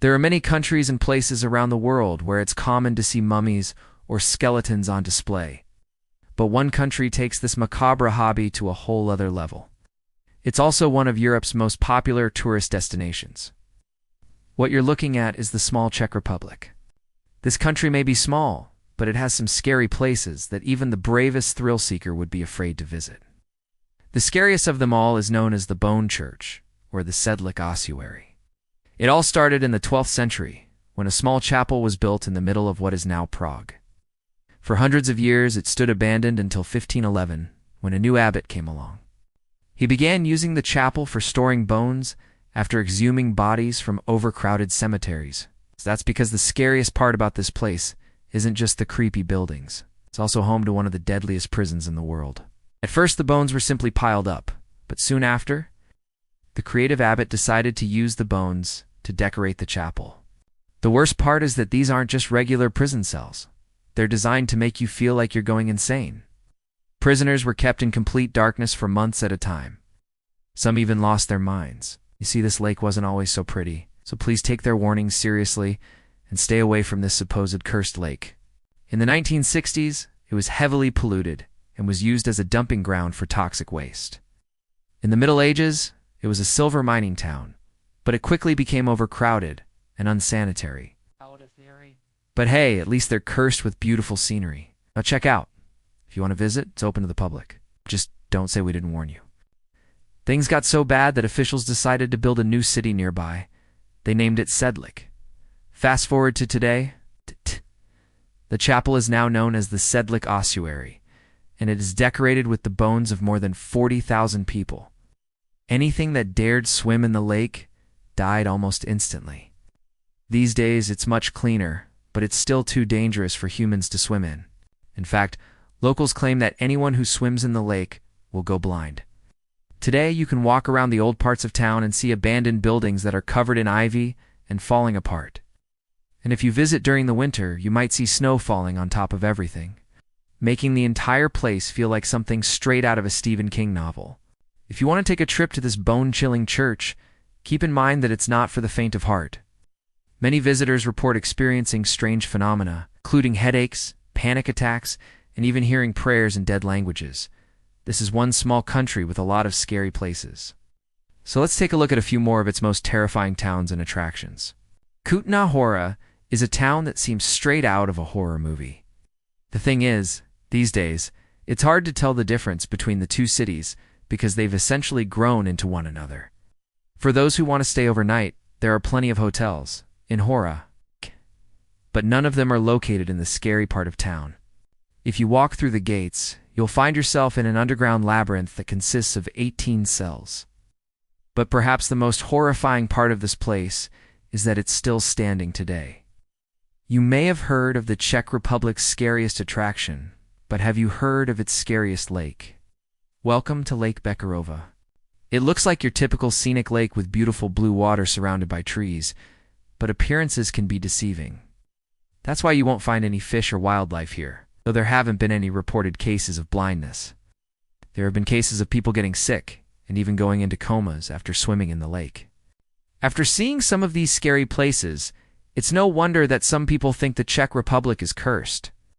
There are many countries and places around the world where it's common to see mummies or skeletons on display. But one country takes this macabre hobby to a whole other level. It's also one of Europe's most popular tourist destinations. What you're looking at is the small Czech Republic. This country may be small, but it has some scary places that even the bravest thrill-seeker would be afraid to visit. The scariest of them all is known as the Bone Church, or the Sedlec Ossuary. It all started in the 12th century, when a small chapel was built in the middle of what is now Prague. For hundreds of years, it stood abandoned until 1511, when a new abbot came along. He began using the chapel for storing bones after exhuming bodies from overcrowded cemeteries. That's because the scariest part about this place isn't just the creepy buildings. It's also home to one of the deadliest prisons in the world. At first, the bones were simply piled up, but soon after, the creative abbot decided to use the bones to decorate the chapel. The worst part is that these aren't just regular prison cells. They're designed to make you feel like you're going insane. Prisoners were kept in complete darkness for months at a time. Some even lost their minds. You see, this lake wasn't always so pretty, so please take their warnings seriously and stay away from this supposed cursed lake. In the 1960s, it was heavily polluted and was used as a dumping ground for toxic waste. In the Middle Ages, it was a silver mining town, but it quickly became overcrowded and unsanitary. But hey, at least they're cursed with beautiful scenery. Now check out. If you want to visit, it's open to the public. Just don't say we didn't warn you. Things got so bad that officials decided to build a new city nearby. They named it Sedlec. Fast forward to today, the chapel is now known as the Sedlec Ossuary, and it is decorated with the bones of more than 40,000 people. Anything that dared swim in the lake died almost instantly. These days, it's much cleaner, but it's still too dangerous for humans to swim in. In fact, locals claim that anyone who swims in the lake will go blind. Today, you can walk around the old parts of town and see abandoned buildings that are covered in ivy and falling apart. And if you visit during the winter, you might see snow falling on top of everything, making the entire place feel like something straight out of a Stephen King novel. If you want to take a trip to this bone-chilling church, keep in mind that it's not for the faint of heart. Many visitors report experiencing strange phenomena, including headaches, panic attacks, and even hearing prayers in dead languages. This is one small country with a lot of scary places. So let's take a look at a few more of its most terrifying towns and attractions. Kutná Hora is a town that seems straight out of a horror movie. The thing is, these days, it's hard to tell the difference between the two cities because they've essentially grown into one another. For those who want to stay overnight, there are plenty of hotels in Hora, but none of them are located in the scary part of town. If you walk through the gates, you'll find yourself in an underground labyrinth that consists of 18 cells. But perhaps the most horrifying part of this place is that it's still standing today. You may have heard of the Czech Republic's scariest attraction, but have you heard of its scariest lake? Welcome to Lake Bekarova. It looks like your typical scenic lake with beautiful blue water surrounded by trees, but appearances can be deceiving. That's why you won't find any fish or wildlife here, though there haven't been any reported cases of blindness. There have been cases of people getting sick and even going into comas after swimming in the lake. After seeing some of these scary places, it's no wonder that some people think the Czech Republic is cursed.